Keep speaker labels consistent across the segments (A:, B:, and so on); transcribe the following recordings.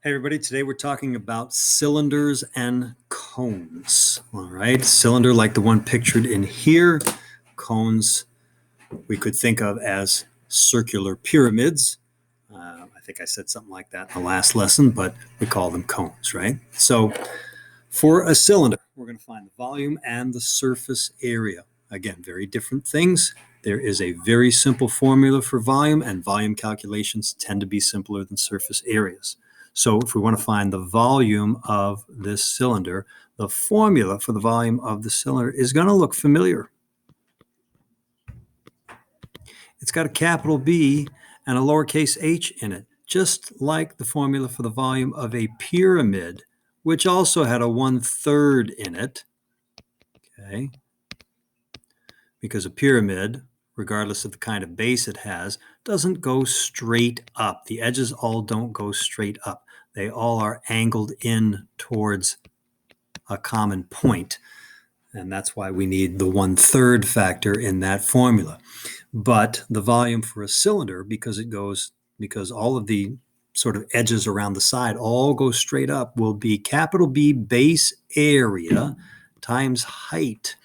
A: Hey everybody, today we're talking about cylinders and cones. All right, cylinder like the one pictured in here. Cones we could think of as circular pyramids. I think I said something like that in the last lesson, but we call them cones, right? So for a cylinder, we're going to find the volume and the surface area. Again, very different things. There is a very simple formula for volume, and volume calculations tend to be simpler than surface areas. So if we want to find the volume of this cylinder, the formula for the volume of the cylinder is going to look familiar. It's got a capital B and a lowercase h in it, just like the formula for the volume of a pyramid, which also had a 1/3 in it. Okay. Because a pyramid, regardless of the kind of base it has, doesn't go straight up. The edges all don't go straight up. They all are angled in towards a common point. And that's why we need the 1/3 factor in that formula. But the volume for a cylinder, because all of the sort of edges around the side all go straight up, will be capital B base area times height.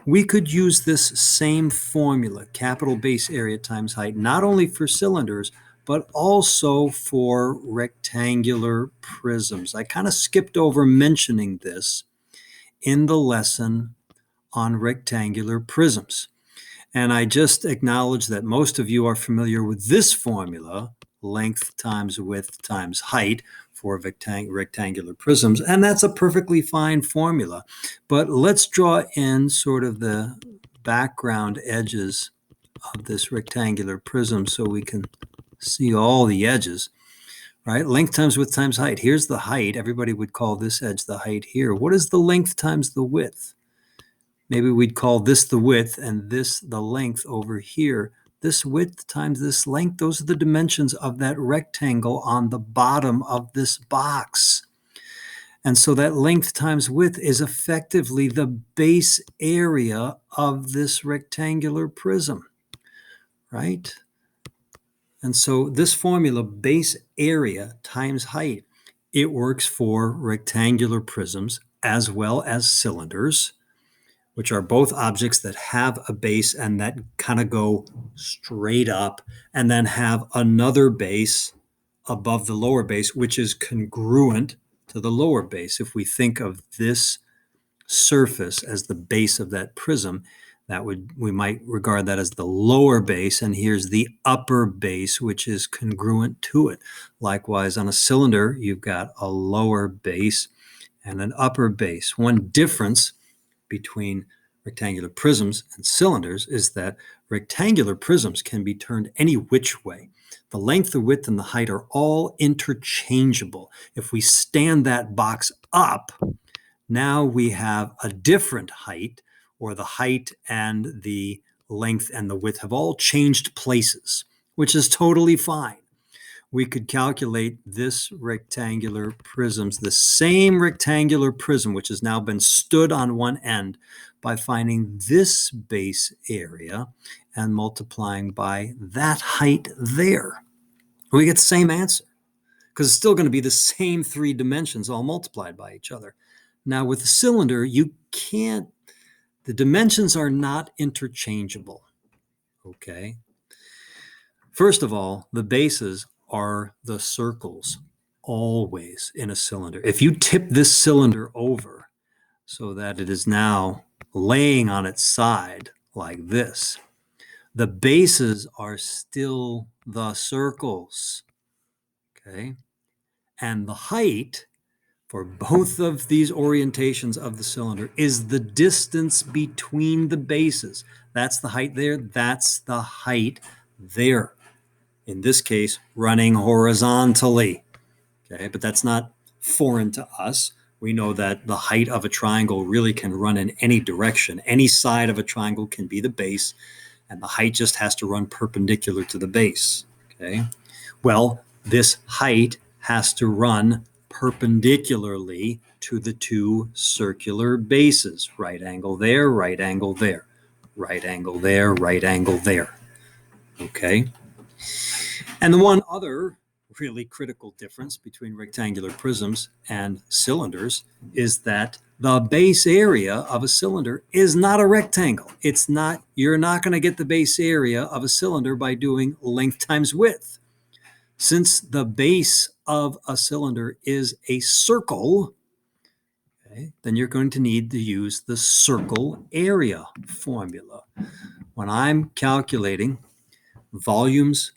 A: We could use this same formula, capital base area times height, not only for cylinders, but also for rectangular prisms. I kind of skipped over mentioning this in the lesson on rectangular prisms. And I just acknowledge that most of you are familiar with this formula, length times width times height, for rectangular prisms, and that's a perfectly fine formula. But let's draw in sort of the background edges of this rectangular prism so we can see all the edges, right? Length times width times height. Here's the height. Everybody would call this edge the height here. What is the length times the width? Maybe we'd call this the width and this the length over here. This width times this length, those are the dimensions of that rectangle on the bottom of this box. And so that length times width is effectively the base area of this rectangular prism, right? And so this formula, base area times height, it works for rectangular prisms as well as cylinders, which are both objects that have a base and that kind of go straight up and then have another base above the lower base, which is congruent to the lower base. If we think of this surface as the base of that prism, we might regard that as the lower base, and here's the upper base, which is congruent to it. Likewise, on a cylinder, you've got a lower base and an upper base. One difference between rectangular prisms and cylinders is that rectangular prisms can be turned any which way. The length, the width, and the height are all interchangeable. If we stand that box up, now we have a different height, or the height and the length and the width have all changed places, which is totally fine. We could calculate this rectangular prisms, the same rectangular prism, which has now been stood on one end, by finding this base area and multiplying by that height there. We get the same answer because it's still going to be the same three dimensions all multiplied by each other. Now with the cylinder, the dimensions are not interchangeable, okay? First of all, the bases are the circles always in a cylinder. If you tip this cylinder over so that it is now laying on its side like this, the bases are still the circles, okay? And the height for both of these orientations of the cylinder is the distance between the bases. That's the height there, that's the height there. In this case, running horizontally, okay? But that's not foreign to us. We know that the height of a triangle really can run in any direction. Any side of a triangle can be the base, and the height just has to run perpendicular to the base, okay? Well, this height has to run perpendicularly to the two circular bases. Right angle there, right angle there, right angle there, right angle there, okay? And the one other really critical difference between rectangular prisms and cylinders is that the base area of a cylinder is not a rectangle. It's not, you're not going to get the base area of a cylinder by doing length times width. Since the base of a cylinder is a circle, okay, then you're going to need to use the circle area formula. When I'm calculating volumes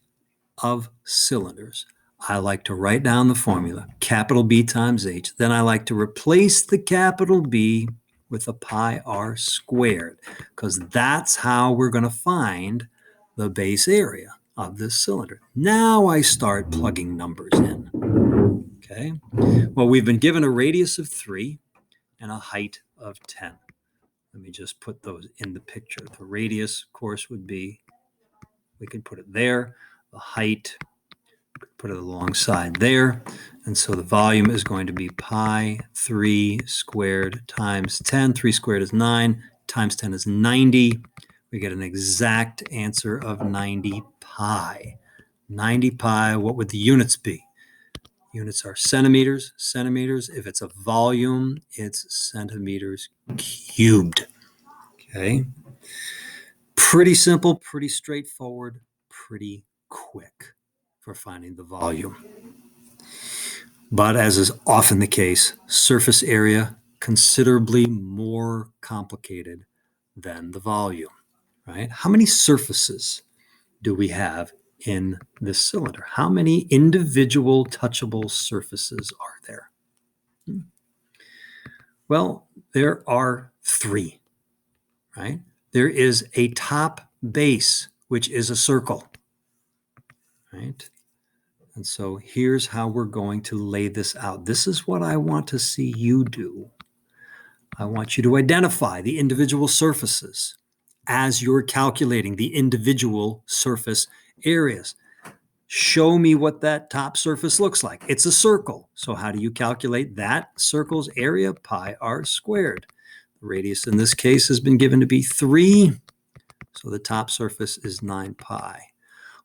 A: of cylinders, I like to write down the formula, capital B times H. Then I like to replace the capital B with a pi r squared, because that's how we're going to find the base area of this cylinder. Now I start plugging numbers in. Okay. Well, we've been given a radius of 3 and a height of 10. Let me just put those in the picture. The radius, of course, would be, we could put it there. The height, put it alongside there. And so the volume is going to be pi 3 squared times 10. 3 squared is 9, times 10 is 90. We get an exact answer of 90 pi. 90 pi, what would the units be? Units are centimeters. Centimeters, if it's a volume, it's centimeters cubed. Okay. Pretty simple, pretty straightforward, pretty quick for finding the volume. But as is often the case, surface area considerably more complicated than the volume, right? How many surfaces do we have in this cylinder? How many individual touchable surfaces are there? Well, there are 3, right? There is a top base, which is a circle, right? And so here's how we're going to lay this out. This is what I want to see you do. I want you to identify the individual surfaces as you're calculating the individual surface areas. Show me what that top surface looks like. It's a circle. So how do you calculate that circle's area? Pi r squared. The radius in this case has been given to be 3. So the top surface is 9 pi.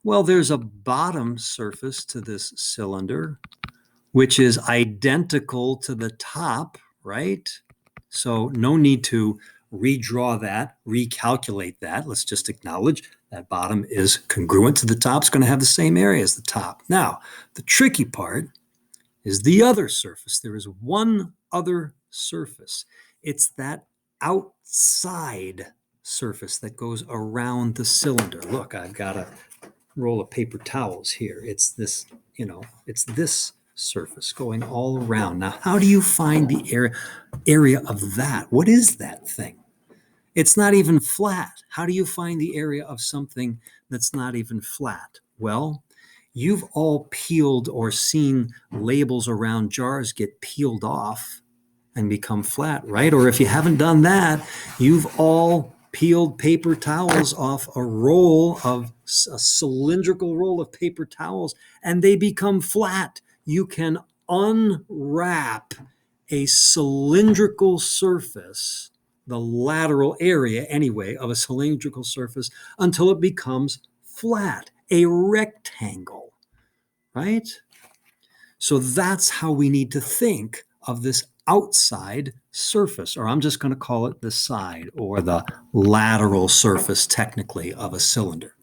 A: Well, there's a bottom surface to this cylinder, which is identical to the top, right? So no need to redraw that, recalculate that. Let's just acknowledge that bottom is congruent to the top. It's going to have the same area as the top. Now, the tricky part is the other surface. There is one other surface. It's that outside surface that goes around the cylinder. Look, I've got a roll of paper towels here. It's this, it's this surface going all around. Now, how do you find the area of that? What is that thing? It's not even flat. How do you find the area of something that's not even flat? Well, you've all peeled or seen labels around jars get peeled off and become flat, right? Or if you haven't done that, you've all peeled paper towels off a cylindrical roll of paper towels, and they become flat. You can unwrap a cylindrical surface, the lateral area anyway of a cylindrical surface, until it becomes flat, a rectangle, right? So that's how we need to think of this outside surface, or I'm just going to call it the side or the lateral surface technically of a cylinder,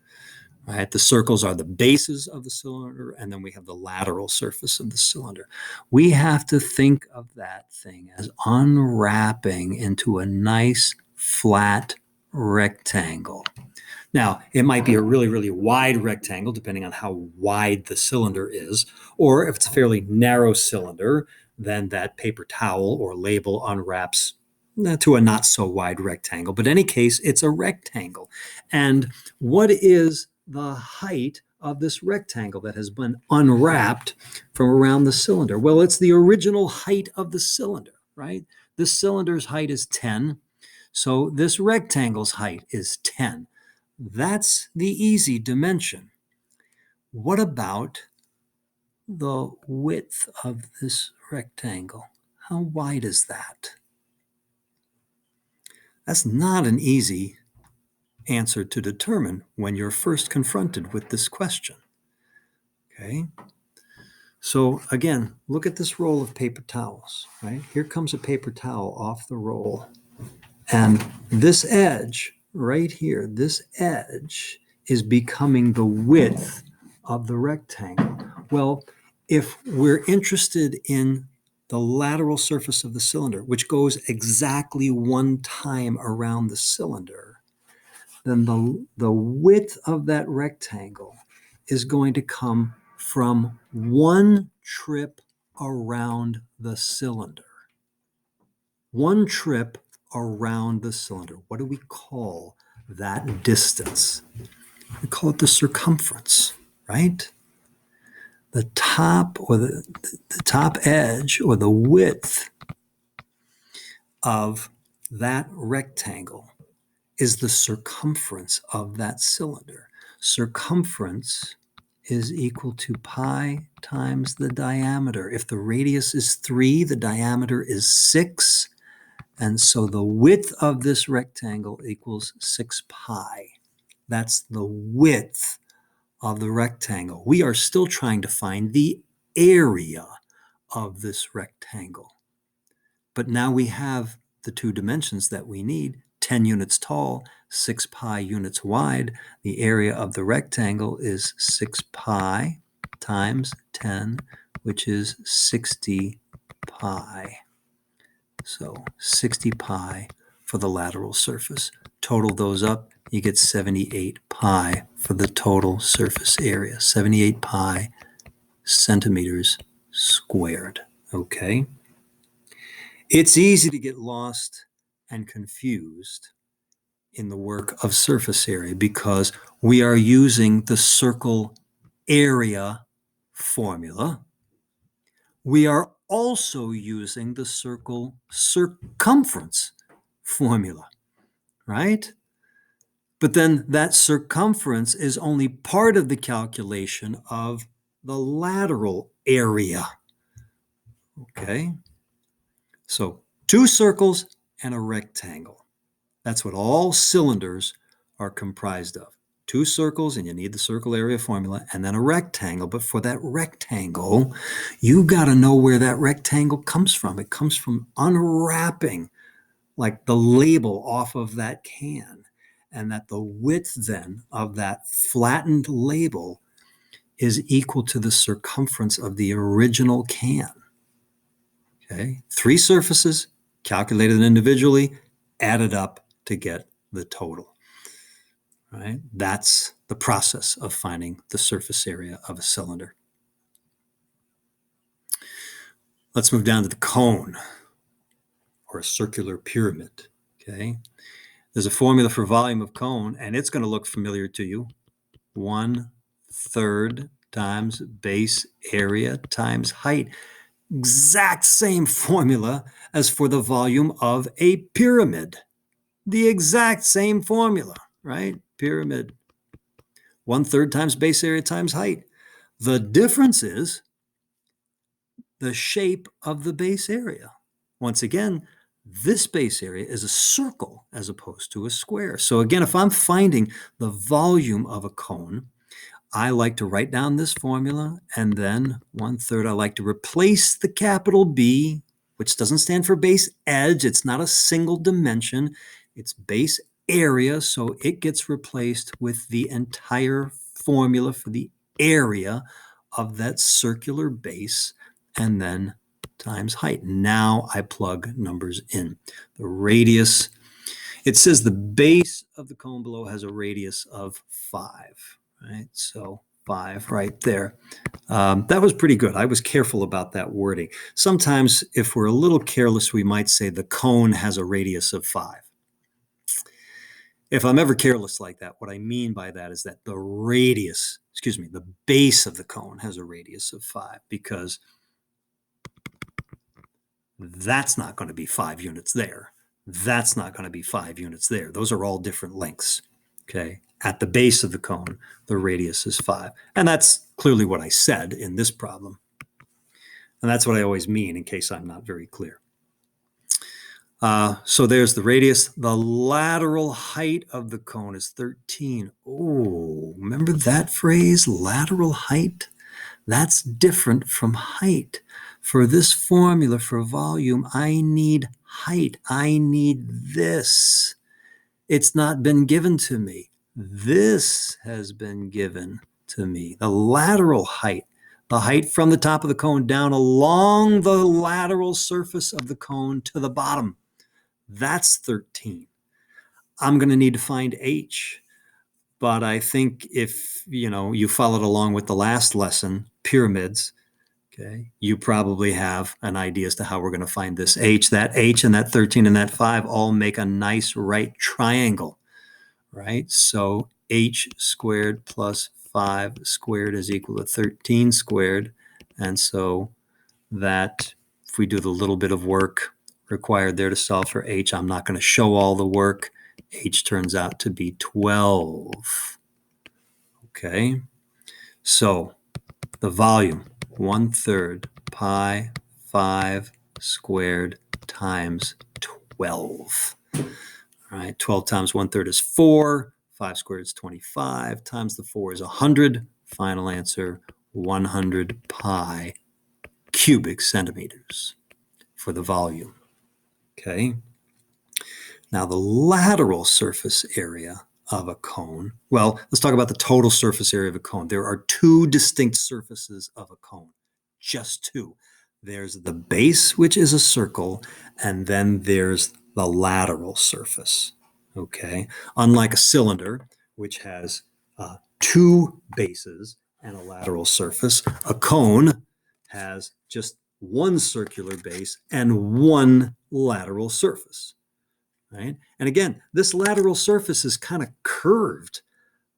A: right? The circles are the bases of the cylinder, and then we have the lateral surface of the cylinder. We have to think of that thing as unwrapping into a nice flat rectangle. Now, it might be a really, really wide rectangle, depending on how wide the cylinder is, or if it's a fairly narrow cylinder, then that paper towel or label unwraps to a not so wide rectangle. But in any case, it's a rectangle. And what is the height of this rectangle that has been unwrapped from around the cylinder? Well, it's the original height of the cylinder, right? The cylinder's height is 10. So this rectangle's height is 10. That's the easy dimension. What about the width of this rectangle? How wide is that? That's not an easy answer to determine when you're first confronted with this question. Okay? So again, look at this roll of paper towels, right? Here comes a paper towel off the roll. And this edge right here, this edge is becoming the width of the rectangle. Well, if we're interested in the lateral surface of the cylinder, which goes exactly one time around the cylinder, then the width of that rectangle is going to come from one trip around the cylinder. One trip around the cylinder. What do we call that distance? We call it the circumference, right? The top or the top edge or the width of that rectangle is the circumference of that cylinder. Circumference is equal to pi times the diameter. If the radius is 3, the diameter is 6, and so the width of this rectangle equals 6 pi. That's the width of the rectangle. We are still trying to find the area of this rectangle. But now we have the two dimensions that we need, 10 units tall, 6 pi units wide. The area of the rectangle is 6 pi times 10, which is 60 pi. So 60 pi for the lateral surface. Total those up, you get 78 pi for the total surface area. 78 pi centimeters squared. Okay? It's easy to get lost and confused in the work of surface area because we are using the circle area formula. We are also using the circle circumference formula, right? But then that circumference is only part of the calculation of the lateral area. Okay? So 2 circles and a rectangle. That's what all cylinders are comprised of. 2 circles, and you need the circle area formula, and then a rectangle. But for that rectangle, you got to know where that rectangle comes from. It comes from unwrapping like the label off of that can, and that the width then of that flattened label is equal to the circumference of the original can. Okay, 3 surfaces calculated individually, added up to get the total. Right? That's the process of finding the surface area of a cylinder. Let's move down to the cone or a circular pyramid. Okay, there's a formula for volume of cone, and it's going to look familiar to you. 1/3 times base area times height. Exact same formula as for the volume of a pyramid. The exact same formula, right? Pyramid. 1/3 times base area times height. The difference is the shape of the base area. Once again, this base area is a circle as opposed to a square. So again, if I'm finding the volume of a cone, I like to write down this formula, and then 1/3, I like to replace the capital B, which doesn't stand for base edge. It's not a single dimension. It's base area, so it gets replaced with the entire formula for the area of that circular base, and then times height. Now I plug numbers in. The radius, it says the base of the cone below has a radius of 5, right? So 5 right there. That was pretty good. I was careful about that wording. Sometimes if we're a little careless, we might say the cone has a radius of 5. If I'm ever careless like that, what I mean by that is that the base of the cone has a radius of 5, because that's not going to be 5 units there. That's not going to be 5 units there. Those are all different lengths. Okay. At the base of the cone, the radius is 5. And that's clearly what I said in this problem. And that's what I always mean in case I'm not very clear. So there's the radius. The lateral height of the cone is 13. Oh, remember that phrase, lateral height? That's different from height. For this formula for volume, I need height. I need this. It's not been given to me. This has been given to me. The lateral height, the height from the top of the cone down along the lateral surface of the cone to the bottom. That's 13. I'm going to need to find h. But I think if you followed along with the last lesson, pyramids, okay, you probably have an idea as to how we're going to find this h. That h and that 13 and that 5 all make a nice right triangle, right? So h squared plus 5 squared is equal to 13 squared. And so that, if we do the little bit of work required there to solve for h, I'm not going to show all the work. H turns out to be 12. Okay, so the volume, 1/3 pi 5 squared times 12. All right, 12 times 1/3 is 4. 5 squared is 25. Times the 4 is 100. Final answer, 100 pi cubic centimeters for the volume. Okay. Now the lateral surface area of a cone. Well, let's talk about the total surface area of a cone. There are two distinct surfaces of a cone, just two. There's the base, which is a circle, and then there's the lateral surface. Okay. Unlike a cylinder, which has two bases and a lateral surface, a cone has just one circular base and one lateral surface. Right? And again, this lateral surface is kind of curved.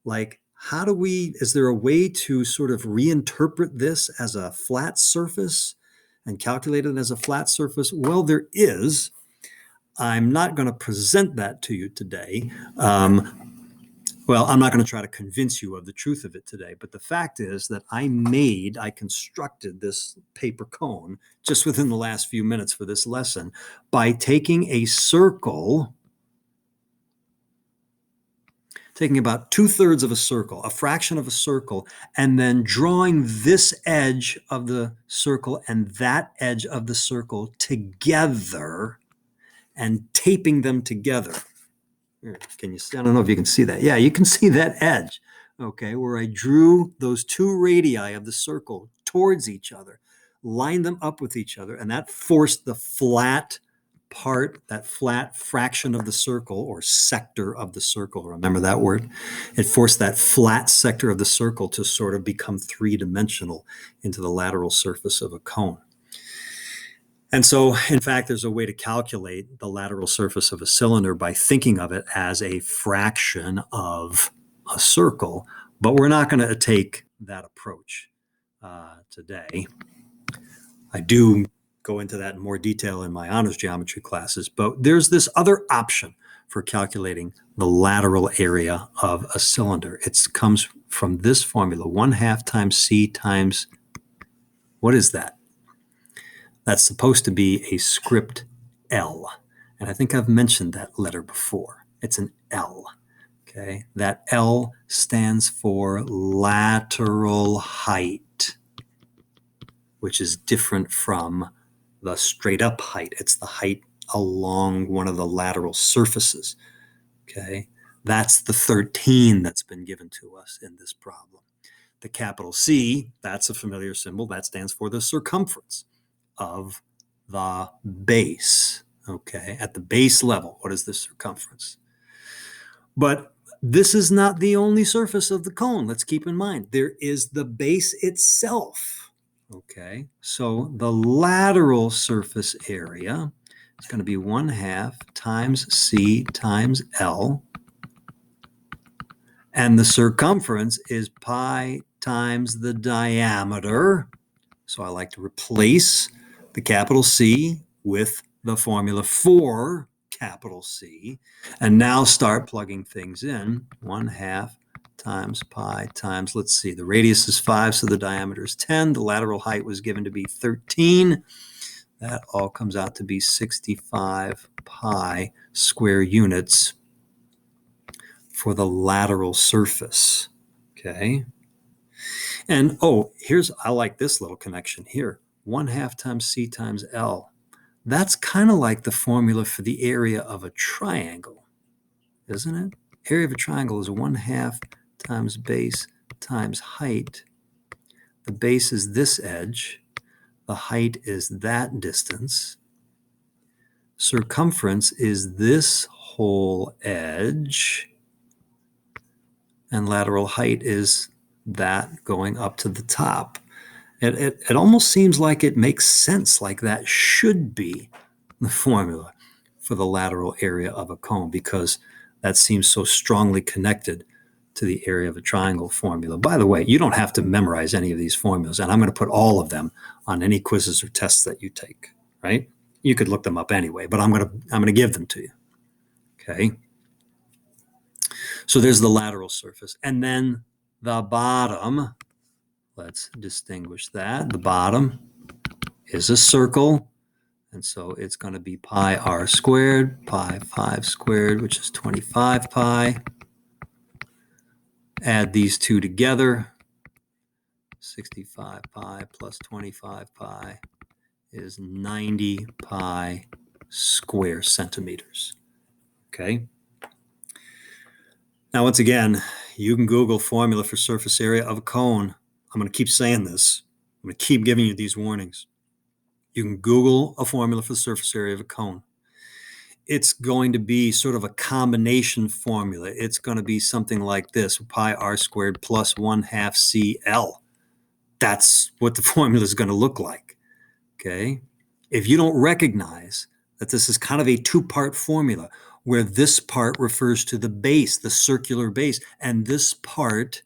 A: Like, is there a way to sort of reinterpret this as a flat surface and calculate it as a flat surface? Well, there is. I'm not going to present that to you today. Well, I'm not going to try to convince you of the truth of it today, but the fact is that I constructed this paper cone just within the last few minutes for this lesson by taking a circle, taking about 2/3 of a circle, a fraction of a circle, and then drawing this edge of the circle and that edge of the circle together and taping them together. Here, can you see? I don't know if you can see that. Yeah, you can see that edge, okay, where I drew those two radii of the circle towards each other, lined them up with each other, and that forced the flat part, that flat fraction of the circle or sector of the circle, remember that word? It forced that flat sector of the circle to sort of become three-dimensional into the lateral surface of a cone. And so, in fact, there's a way to calculate the lateral surface of a cylinder by thinking of it as a fraction of a circle, but we're not going to take that approach today. I do go into that in more detail in my honors geometry classes, but there's this other option for calculating the lateral area of a cylinder. It comes from this formula, 1/2 times c times, what is that? That's supposed to be a script L. And I think I've mentioned that letter before. It's an L. Okay. That L stands for lateral height, which is different from the straight up height. It's the height along one of the lateral surfaces. Okay. That's the 13 that's been given to us in this problem. The capital C, that's a familiar symbol. That stands for the circumference of the base. Okay, at the base level, what is the circumference? But this is not the only surface of the cone. Let's keep in mind, there is the base itself. Okay, so the lateral surface area is going to be 1/2 times c times L. And the circumference is pi times the diameter. So I like to replace the capital C with the formula for capital C, and now start plugging things in. 1/2 times pi times, let's see, the radius is 5, so the diameter is 10. The lateral height was given to be 13. That all comes out to be 65 pi square units for the lateral surface. Okay. And I like this little connection here. 1/2 times C times L. That's kind of like the formula for the area of a triangle, isn't it? Area of a triangle is 1/2 times base times height. The base is this edge. The height is that distance. Circumference is this whole edge. And lateral height is that going up to the top. It almost seems like it makes sense, like that should be the formula for the lateral area of a cone, because that seems so strongly connected to the area of a triangle formula. By the way, you don't have to memorize any of these formulas, and I'm going to put all of them on any quizzes or tests that you take, right? You could look them up anyway, but I'm going to give them to you. Okay. So there's the lateral surface, and then the bottom. Let's distinguish that. The bottom is a circle, and so it's going to be pi r squared, pi 5 squared, which is 25 pi. Add these two together. 65 pi plus 25 pi is 90 pi square centimeters. Okay. Now, once again, you can Google formula for surface area of a cone. I'm going to keep saying this. I'm going to keep giving you these warnings. You can Google a formula for the surface area of a cone. It's going to be sort of a combination formula. It's going to be something like this: pi r squared plus 1/2 CL. That's what the formula is going to look like. Okay. If you don't recognize that this is kind of a two-part formula, where this part refers to the base, the circular base, and this part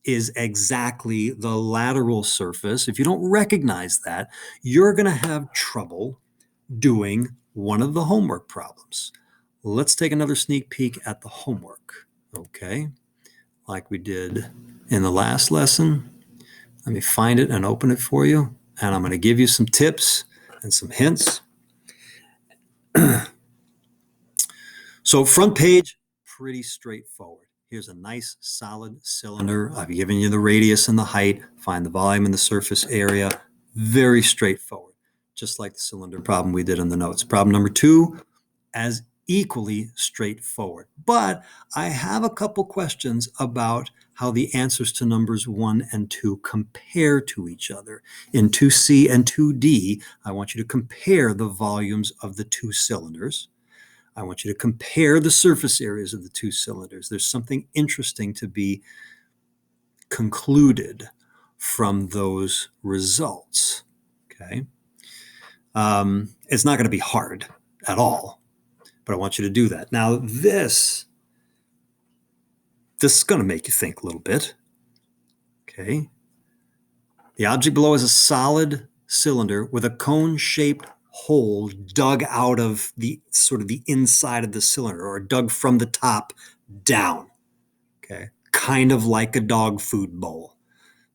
A: is exactly the lateral surface. If you don't recognize that, you're going to have trouble doing one of the homework problems. Let's take another sneak peek at the homework, okay? Like we did in the last lesson. Let me find it and open it for you, and I'm going to give you some tips and some hints. So front page, pretty straightforward. Here's a nice solid cylinder. I've given you the radius and the height. Find the volume and the surface area. Very straightforward, just like the cylinder problem we did in the notes. Problem number 2, as equally straightforward. But I have a couple questions about how the answers to numbers 1 and 2 compare to each other. In 2C and 2D, I want you to compare the volumes of the two cylinders. I want you to compare the surface areas of the two cylinders. There's something interesting to be concluded from those results. Okay. It's not going to be hard at all, but I want you to do that. Now, this is going to make you think a little bit. Okay. The object below is a solid cylinder with a cone-shaped hole dug out of the sort of the inside of the cylinder, or dug from the top down. Okay. Kind of like a dog food bowl.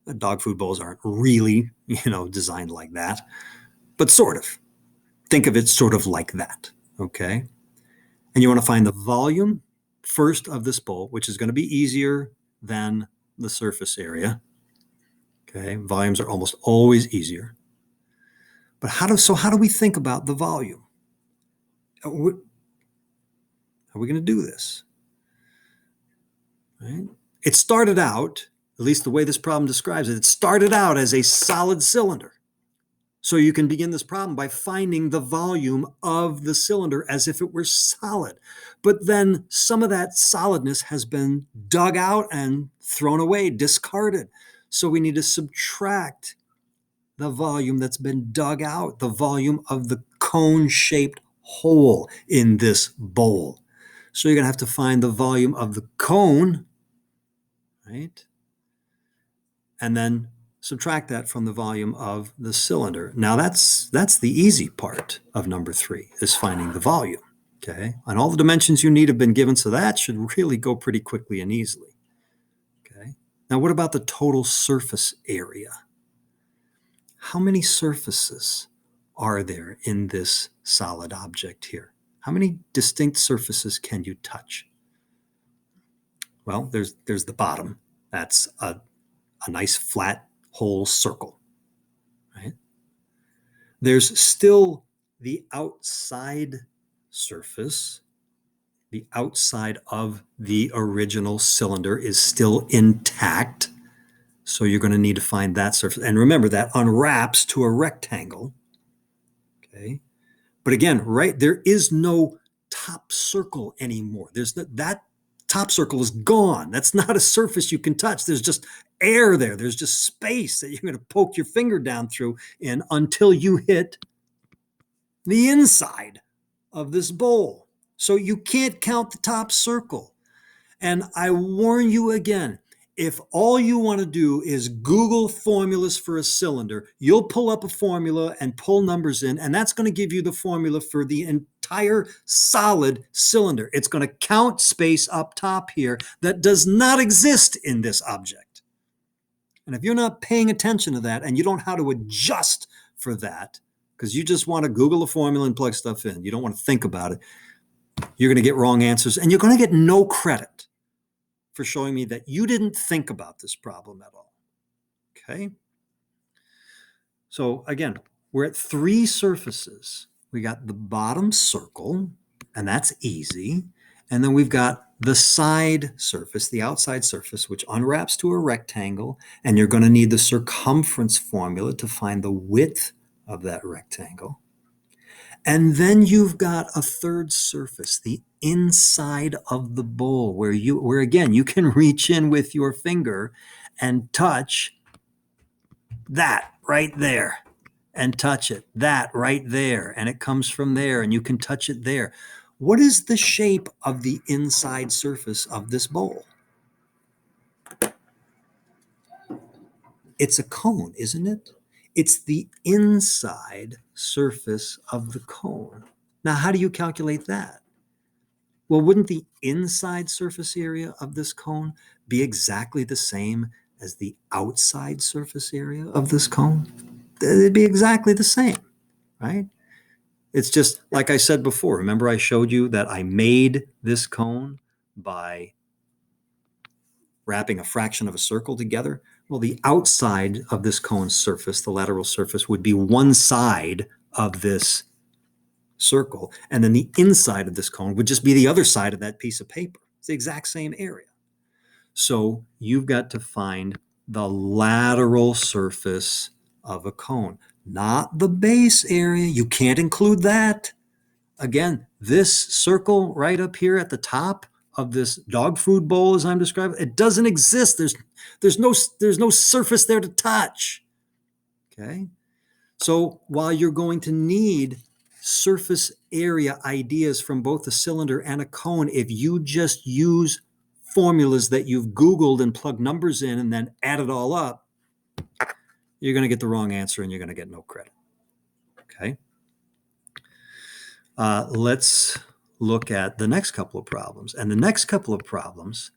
A: The dog food bowls aren't really, designed like that, but sort of. Think of it sort of like that. Okay. And you want to find the volume first of this bowl, which is going to be easier than the surface area. Okay. Volumes are almost always easier. But how do we think about the volume? How are we going to do this? Right? It started out, at least the way this problem describes it, it started out as a solid cylinder. So you can begin this problem by finding the volume of the cylinder as if it were solid. But then some of that solidness has been dug out and thrown away, discarded. So we need to subtract the volume that's been dug out, the volume of the cone-shaped hole in this bowl. So you're going to have to find the volume of the cone, right? And then subtract that from the volume of the cylinder. Now that's the easy part of number 3, is finding the volume. Okay, and all the dimensions you need have been given, so that should really go pretty quickly and easily. Okay, now what about the total surface area? How many surfaces are there in this solid object here? How many distinct surfaces can you touch? Well, there's the bottom. That's a a nice flat whole circle, right? There's still the outside surface. The outside of the original cylinder is still intact. So you're going to need to find that surface. And remember, that unwraps to a rectangle. Okay. But again, right, there is no top circle anymore. That top circle is gone. That's not a surface you can touch. There's just air there. There's just space that you're going to poke your finger down through until you hit the inside of this bowl. So you can't count the top circle. And I warn you again, if all you want to do is Google formulas for a cylinder, you'll pull up a formula and pull numbers in, and that's going to give you the formula for the entire solid cylinder. It's going to count space up top here that does not exist in this object. And if you're not paying attention to that and you don't know how to adjust for that, because you just want to Google a formula and plug stuff in, you don't want to think about it, you're going to get wrong answers and you're going to get no credit for showing me that you didn't think about this problem at all. Okay? So again, we're at 3 surfaces. We got the bottom circle, and that's easy. And then we've got the side surface, the outside surface, which unwraps to a rectangle, and you're going to need the circumference formula to find the width of that rectangle. And then you've got a third surface, the inside of the bowl, where again, you can reach in with your finger and touch that right there and touch it, that right there. And it comes from there and you can touch it there. What is the shape of the inside surface of this bowl? It's a cone, isn't it? It's the inside surface of the cone. Now, how do you calculate that? Well, wouldn't the inside surface area of this cone be exactly the same as the outside surface area of this cone? It'd be exactly the same, right? It's just like I said before. Remember I showed you that I made this cone by wrapping a fraction of a circle together? Well, the outside of this cone's surface, the lateral surface, would be one side of this circle. And then the inside of this cone would just be the other side of that piece of paper. It's the exact same area. So you've got to find the lateral surface of a cone, not the base area. You can't include that. Again, this circle right up here at the top of this dog food bowl, as I'm describing, it doesn't exist. There's no surface there to touch. Okay. So while you're going to need surface area ideas from both a cylinder and a cone, if you just use formulas that you've Googled and plugged numbers in and then add it all up, you're going to get the wrong answer and you're going to get no credit. Okay. Let's look at the next couple of problems. And the next couple of problems,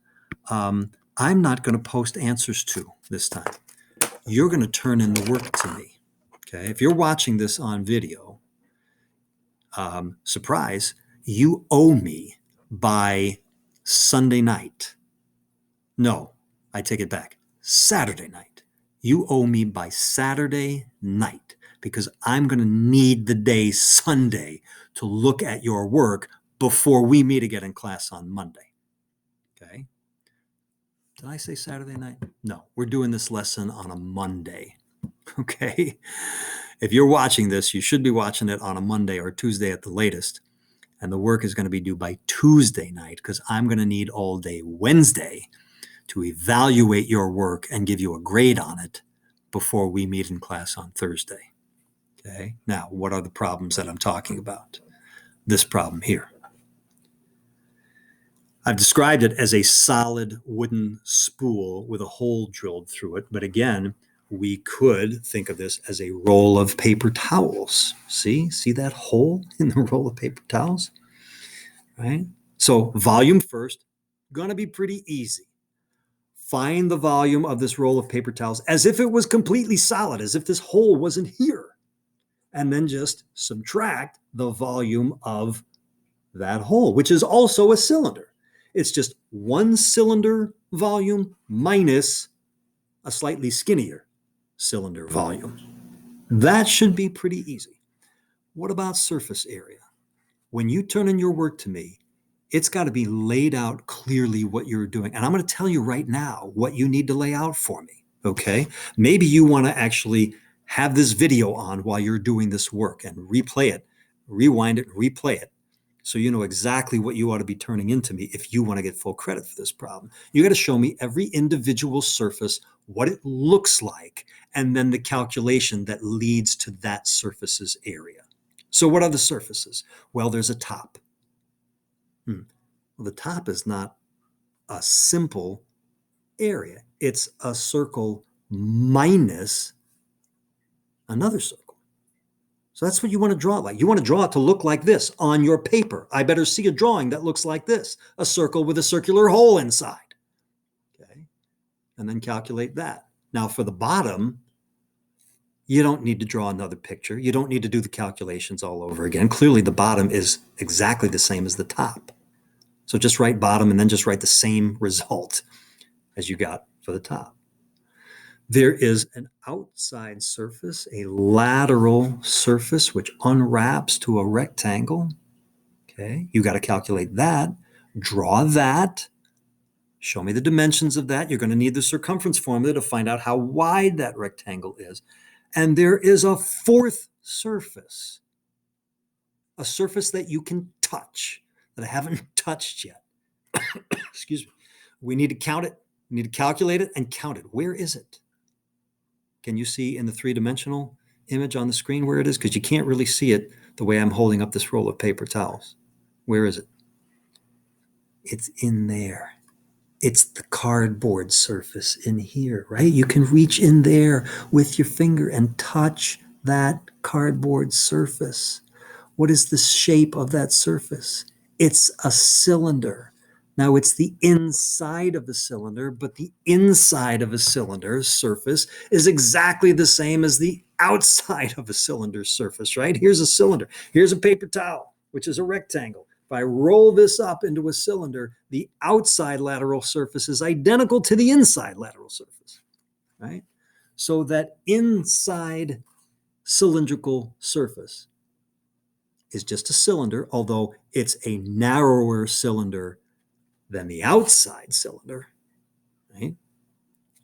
A: I'm not going to post answers to this time. You're going to turn in the work to me. Okay. If you're watching this on video, surprise, you owe me by Sunday night. No, I take it back. Saturday night. You owe me by Saturday night because I'm going to need the day Sunday to look at your work before we meet again in class on Monday. Okay. Did I say Saturday night? No, we're doing this lesson on a Monday. Okay. If you're watching this, you should be watching it on a Monday or Tuesday at the latest. And the work is going to be due by Tuesday night because I'm going to need all day Wednesday to evaluate your work and give you a grade on it before we meet in class on Thursday. Okay. Now, what are the problems that I'm talking about? This problem here. I've described it as a solid wooden spool with a hole drilled through it. But again, we could think of this as a roll of paper towels. See that hole in the roll of paper towels? Right? So volume first, going to be pretty easy. Find the volume of this roll of paper towels as if it was completely solid, as if this hole wasn't here. And then just subtract the volume of that hole, which is also a cylinder. It's just one cylinder volume minus a slightly skinnier cylinder volume. That should be pretty easy. What about surface area? When you turn in your work to me, it's got to be laid out clearly what you're doing. And I'm going to tell you right now what you need to lay out for me, okay? Maybe you want to actually have this video on while you're doing this work and replay it, rewind it, replay it, so you know exactly what you ought to be turning into me if you want to get full credit for this problem. You got to show me every individual surface, what it looks like, and then the calculation that leads to that surface's area. So what are the surfaces? Well, there's a top. Well, the top is not a simple area. It's a circle minus another circle. So that's what you want to draw it like. You want to draw it to look like this on your paper. I better see a drawing that looks like this, a circle with a circular hole inside. Okay, and then calculate that. Now for the bottom, you don't need to draw another picture. You don't need to do the calculations all over again. Clearly the bottom is exactly the same as the top. So just write bottom and then just write the same result as you got for the top. There is an outside surface, a lateral surface, which unwraps to a rectangle. Okay, you got to calculate that, draw that, show me the dimensions of that. You're going to need the circumference formula to find out how wide that rectangle is. And there is a fourth surface, a surface that you can touch, that I haven't touched yet. Excuse me. We need to count it, we need to calculate it and count it. Where is it? Can you see in the three-dimensional image on the screen where it is? Because you can't really see it the way I'm holding up this roll of paper towels. Where is it? It's in there. It's the cardboard surface in here, right? You can reach in there with your finger and touch that cardboard surface. What is the shape of that surface? It's a cylinder. Now it's the inside of the cylinder, but the inside of a cylinder surface is exactly the same as the outside of a cylinder surface, right? Here's a cylinder. Here's a paper towel, which is a rectangle. If I roll this up into a cylinder, the outside lateral surface is identical to the inside lateral surface, right? So that inside cylindrical surface is just a cylinder, although it's a narrower cylinder than the outside cylinder, right?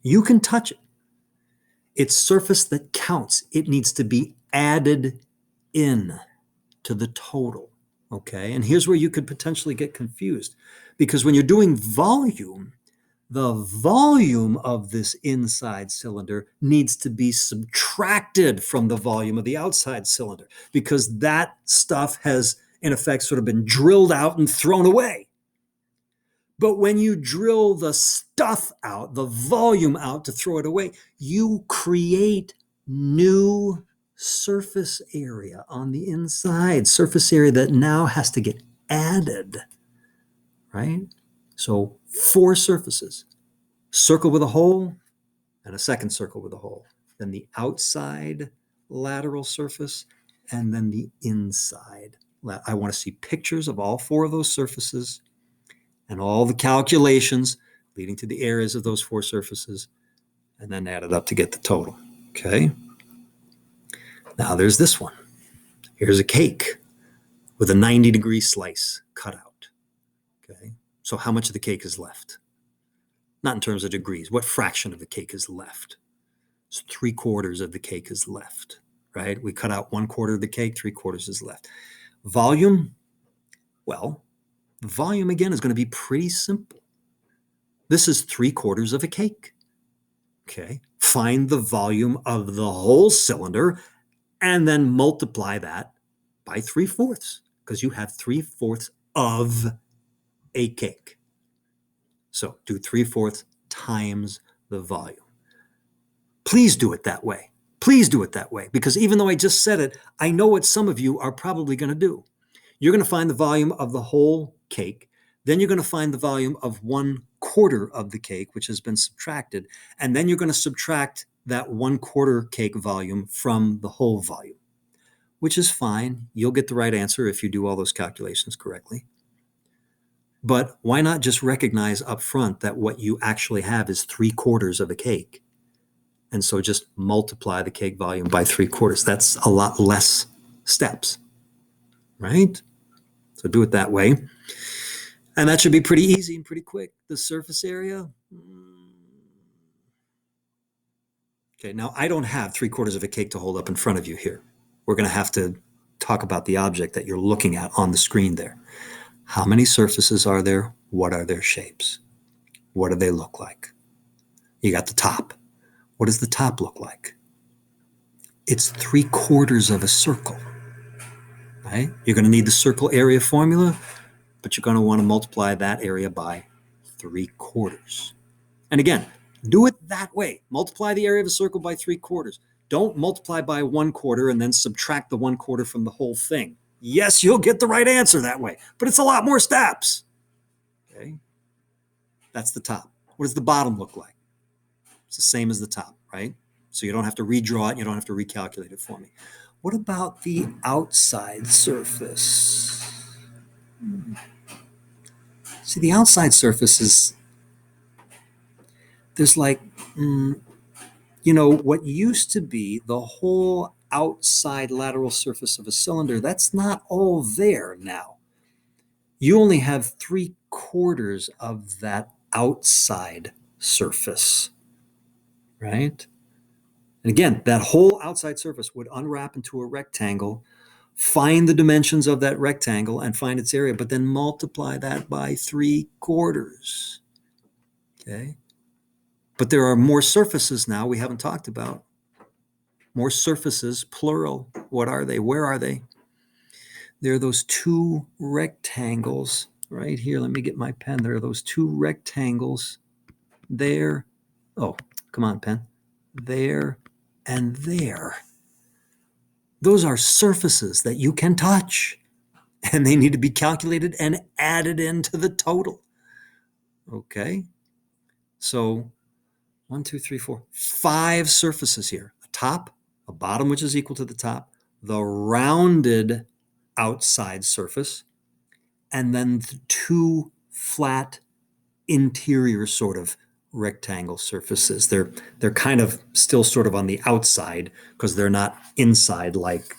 A: You can touch it. It's surface that counts. It needs to be added in to the total, okay? And here's where you could potentially get confused, because when you're doing volume, the volume of this inside cylinder needs to be subtracted from the volume of the outside cylinder, because that stuff has, in effect, sort of been drilled out and thrown away. But when you drill the stuff out, the volume out to throw it away, you create new surface area on the inside, surface area that now has to get added, right? So 4 surfaces, circle with a hole and a second circle with a hole, then the outside lateral surface, and then the inside. I want to see pictures of all 4 of those surfaces and all the calculations leading to the areas of those 4 surfaces, and then add it up to get the total, okay? Now there's this one. Here's a cake with a 90-degree slice cut out, okay? So how much of the cake is left? Not in terms of degrees. What fraction of the cake is left? So 3/4 of the cake is left, right? We cut out 1/4 of the cake, 3/4 is left. Volume, well, volume again is going to be pretty simple. This is 3/4 of a cake. Okay. Find the volume of the whole cylinder and then multiply that by 3/4, because you have 3/4 of a cake. So do 3/4 times the volume. Please do it that way. Please do it that way, because even though I just said it, I know what some of you are probably going to do. You're going to find the volume of the whole cake. Then you're going to find the volume of 1/4 of the cake, which has been subtracted. And then you're going to subtract that 1/4 cake volume from the whole volume, which is fine. You'll get the right answer if you do all those calculations correctly. But why not just recognize up front that what you actually have is 3/4 of a cake? And so just multiply the cake volume by 3/4. That's a lot less steps, right? So do it that way. And that should be pretty easy and pretty quick. The surface area. Okay, now I don't have 3/4 of a cake to hold up in front of you here. We're going to have to talk about the object that you're looking at on the screen there. How many surfaces are there? What are their shapes? What do they look like? You got the top. What does the top look like? It's 3/4 of a circle, right? You're going to need the circle area formula, but you're going to want to multiply that area by 3/4. And again, do it that way. Multiply the area of a circle by 3/4. Don't multiply by 1/4 and then subtract the 1/4 from the whole thing. Yes, you'll get the right answer that way, but it's a lot more steps. Okay, that's the top. What does the bottom look like? It's the same as the top, right? So you don't have to redraw it. You don't have to recalculate it for me. What about the outside surface? See, the outside surface is, there's like, what used to be the whole outside lateral surface of a cylinder, that's not all there now. You only have 3/4 of that outside surface, right? And again, that whole outside surface would unwrap into a rectangle, find the dimensions of that rectangle and find its area, but then multiply that by 3/4. Okay. But there are more surfaces now we haven't talked about. More surfaces, plural. What are they? Where are they? There are those two rectangles right here. Let me get my pen. There are those two rectangles there. Oh, come on, pen. There and there. Those are surfaces that you can touch, and they need to be calculated and added into the total. Okay? So 1, 2, 3, 4, 5 surfaces here. A top, a bottom, which is equal to the top, the rounded outside surface, and then the two flat interior sort of rectangle surfaces. They're kind of still sort of on the outside because they're not inside like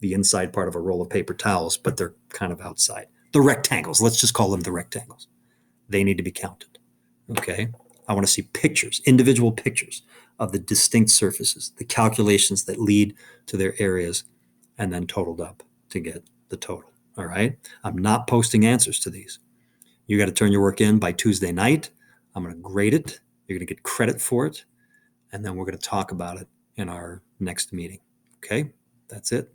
A: the inside part of a roll of paper towels, but they're kind of outside. The rectangles, let's just call them the rectangles. They need to be counted. Okay? I want to see pictures, individual pictures of the distinct surfaces, the calculations that lead to their areas, and then totaled up to get the total. All right? I'm not posting answers to these. You got to turn your work in by Tuesday night. I'm going to grade it. You're going to get credit for it. And then we're going to talk about it in our next meeting. Okay? That's it.